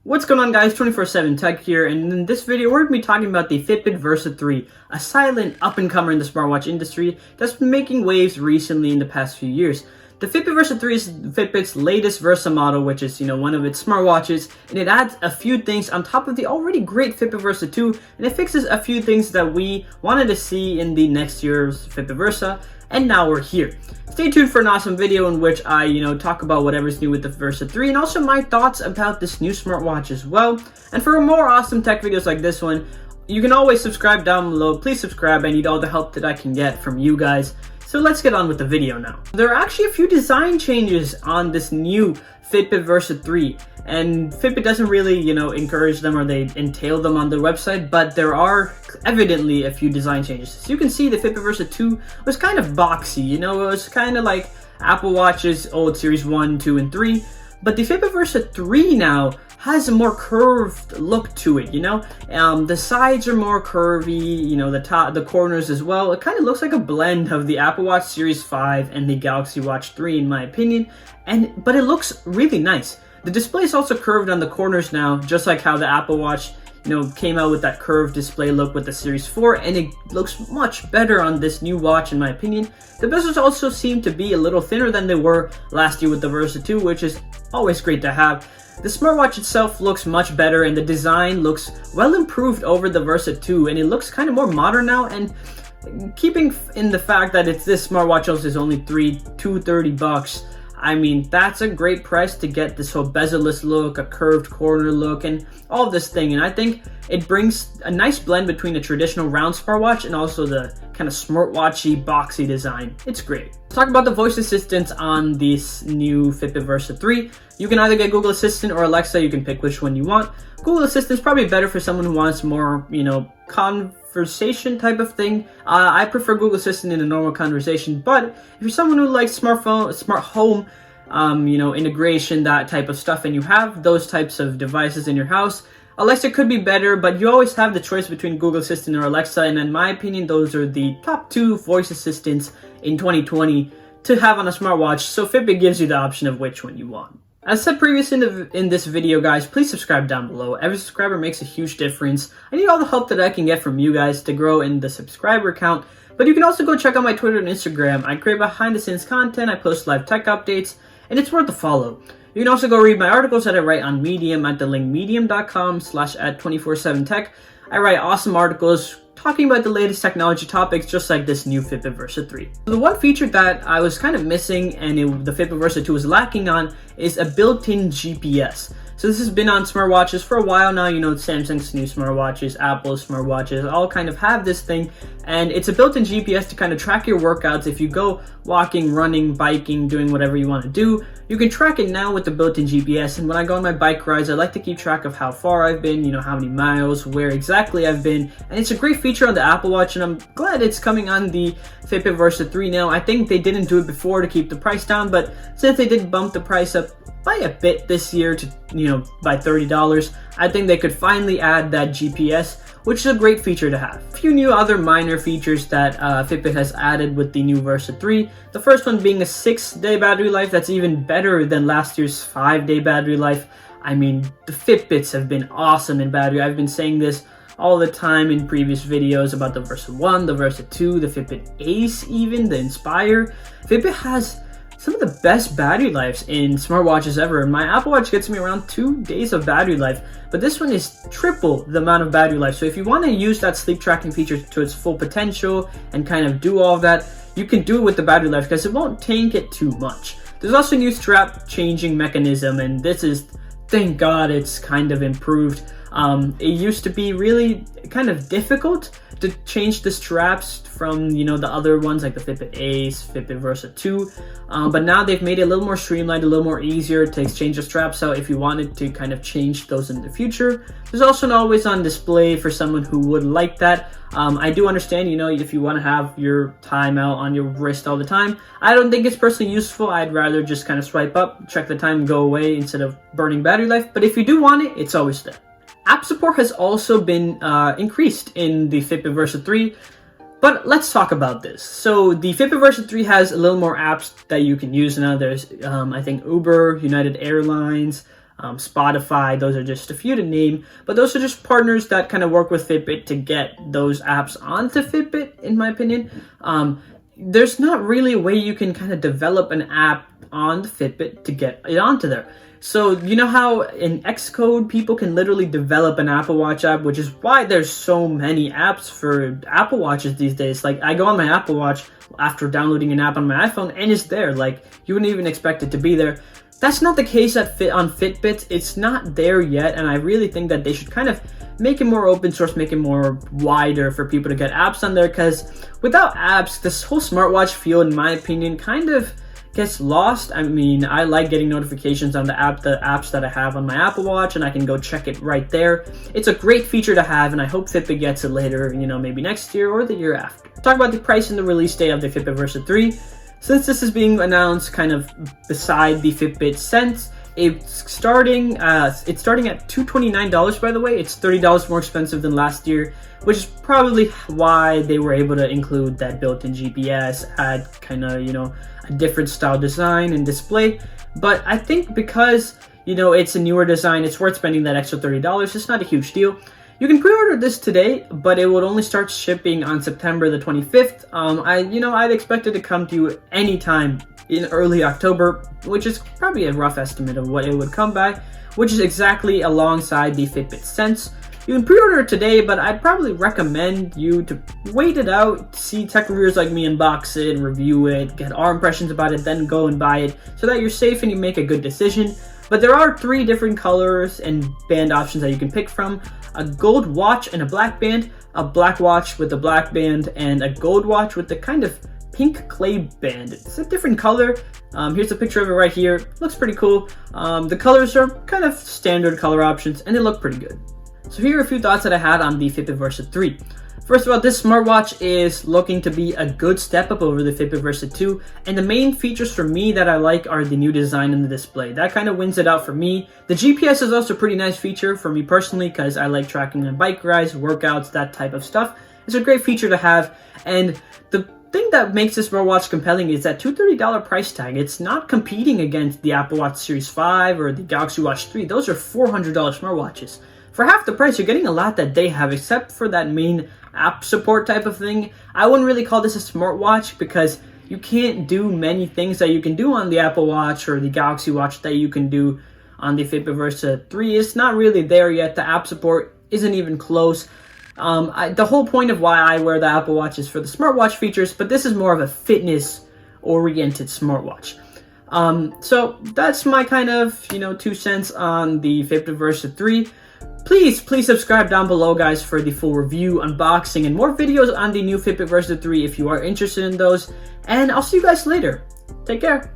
What's going on, guys? 24/7 Tech here, and in this video we're going to be talking about the Fitbit Versa 3, a silent up-and-comer in the smartwatch industry that's been making waves recently in the past few years. The Fitbit Versa 3 is Fitbit's latest Versa model, which is, one of its smartwatches, and it adds a few things on top of the already great Fitbit Versa 2, and it fixes a few things that we wanted to see in the next year's Fitbit Versa, and now we're here. Stay tuned for an awesome video in which I, talk about whatever's new with the Versa 3 and also my thoughts about this new smartwatch as well. And for more awesome tech videos like this one, you can always subscribe down below. Please subscribe. I need all the help that I can get from you guys. So let's get on with the video now. There are actually a few design changes on this new Fitbit Versa 3, and Fitbit doesn't really, encourage them or they entail them on their website, but there are evidently a few design changes. As you can see, the Fitbit Versa 2 was kind of boxy, it was kind of like Apple Watch's old Series 1, 2, and 3, but the Fitbit Versa 3 now has a more curved look to it, the sides are more curvy, the corners as well. It kind of looks like a blend of the Apple Watch Series 5 and the Galaxy Watch 3 in my opinion, but it looks really nice. The display is also curved on the corners now, just like how the Apple Watch came out with that curved display look with the Series 4, and it looks much better on this new watch in my opinion. The bezels also seem to be a little thinner than they were last year with the Versa 2, which is always great to have. The smartwatch itself looks much better, and the design looks well improved over the Versa 2, and it looks kind of more modern now, and keeping in the fact that this smartwatch also is only $230. I mean, that's a great price to get this whole bezel-less look, a curved corner look, and all of this thing. And I think it brings a nice blend between a traditional round smartwatch and also the kind of smartwatchy, boxy design. It's great. Let's talk about the voice assistants on this new Fitbit Versa 3. You can either get Google Assistant or Alexa. You can pick which one you want. Google Assistant is probably better for someone who wants more, conversation type of thing. I prefer Google Assistant in a normal conversation, but if you're someone who likes smart home, integration, that type of stuff, and you have those types of devices in your house, Alexa could be better, but you always have the choice between Google Assistant or Alexa, and in my opinion, those are the top two voice assistants in 2020 to have on a smartwatch, so Fitbit gives you the option of which one you want. As said previously in this video, guys, please subscribe down below. Every subscriber makes a huge difference. I need all the help that I can get from you guys to grow in the subscriber count. But you can also go check out my Twitter and Instagram. I create behind-the-scenes content, I post live tech updates, and it's worth a follow. You can also go read my articles that I write on Medium at the link medium.com/@247tech. I write awesome articles talking about the latest technology topics, just like this new Fitbit Versa 3. The one feature that I was kind of missing and the Fitbit Versa 2 was lacking on is a built-in GPS. So this has been on smartwatches for a while now. Samsung's new smartwatches, Apple's smartwatches, all kind of have this thing. And it's a built-in GPS to kind of track your workouts. If you go walking, running, biking, doing whatever you want to do, you can track it now with the built-in GPS. And when I go on my bike rides, I like to keep track of how far I've been, how many miles, where exactly I've been. And it's a great feature on the Apple Watch, and I'm glad it's coming on the Fitbit Versa 3 now. I think they didn't do it before to keep the price down, but since they did bump the price up by a bit this year to, by $30, I think they could finally add that GPS, which is a great feature to have. A few new other minor features that Fitbit has added with the new Versa 3. The first one being a 6-day battery life. That's even better than last year's 5-day battery life. I mean, the Fitbits have been awesome in battery. I've been saying this all the time in previous videos about the Versa 1, the Versa 2, the Fitbit Ace even, the Inspire. Fitbit has some of the best battery lives in smartwatches ever. My Apple Watch gets me around 2 days of battery life, but this one is triple the amount of battery life. So if you want to use that sleep tracking feature to its full potential and kind of do all of that, you can do it with the battery life because it won't tank it too much. There's also a new strap changing mechanism, and this is, thank God, it's kind of improved. It used to be really kind of difficult to change the straps from, the other ones like the Fitbit Ace, Fitbit Versa 2, but now they've made it a little more streamlined, a little more easier to exchange the straps out if you wanted to kind of change those in the future. There's also an always-on display for someone who would like that. I do understand, if you want to have your time out on your wrist all the time. I don't think it's personally useful. I'd rather just kind of swipe up, check the time, and go away instead of burning battery life, but if you do want it, it's always there. App support has also been increased in the Fitbit Versa 3, but let's talk about this. So the Fitbit Versa 3 has a little more apps that you can use now. There's, I think, Uber, United Airlines, Spotify. Those are just a few to name, but those are just partners that kind of work with Fitbit to get those apps onto Fitbit, in my opinion. There's not really a way you can kind of develop an app on the Fitbit to get it onto there. So you know how in Xcode people can literally develop an Apple Watch app, which is why there's so many apps for Apple Watches these days. Like, I go on my Apple Watch after downloading an app on my iPhone and it's there. Like, you wouldn't even expect it to be there. That's not the case on Fitbit. It's not there yet, and I really think that they should kind of make it more open source, make it more wider for people to get apps on there, because without apps, this whole smartwatch field, in my opinion, kind of gets lost. I mean, I like getting notifications on the apps that I have on my Apple Watch, and I can go check it right there. It's a great feature to have, and I hope Fitbit gets it later, maybe next year or the year after. Talk about the price and the release date of the Fitbit Versa 3. Since this is being announced kind of beside the Fitbit Sense, it's starting at $229, by the way. It's $30 more expensive than last year, which is probably why they were able to include that built-in GPS, add kind of, a different style design and display. But I think because, it's a newer design, it's worth spending that extra $30. It's not a huge deal. You can pre-order this today, but it would only start shipping on September the 25th. I'd expect it to come to you anytime in early October, which is probably a rough estimate of what it would come by, which is exactly alongside the Fitbit Sense. You can pre-order it today, but I'd probably recommend you to wait it out, see tech reviewers like me unbox it, review it, get our impressions about it, then go and buy it, so that you're safe and you make a good decision. But there are 3 different colors and band options that you can pick from: a gold watch and a black band, a black watch with a black band, and a gold watch with the kind of pink clay band. It's a different color. Here's a picture of it right here. Looks pretty cool. The colors are kind of standard color options, and they look pretty good. So here are a few thoughts that I had on the Fitbit Versa 3. First of all, this smartwatch is looking to be a good step up over the Fitbit Versa 2, and the main features for me that I like are the new design in the display. That kind of wins it out for me. The GPS is also a pretty nice feature for me personally, because I like tracking my bike rides, workouts, that type of stuff. It's a great feature to have, and the thing that makes this smartwatch compelling is that $230 price tag. It's not competing against the Apple Watch Series 5 or the Galaxy Watch 3. Those are $400 smartwatches. For half the price, you're getting a lot that they have, except for that main app support type of thing. I wouldn't really call this a smartwatch, because you can't do many things that you can do on the Apple Watch or the Galaxy Watch that you can do on the Fitbit Versa 3. It's not really there yet. The app support isn't even close. The whole point of why I wear the Apple Watch is for the smartwatch features, but this is more of a fitness-oriented smartwatch. So that's my kind of, 2 cents on the Fitbit Versa 3. Please subscribe down below, guys, for the full review, unboxing, and more videos on the new Fitbit Versa 3 if you are interested in those. And I'll see you guys later. Take care.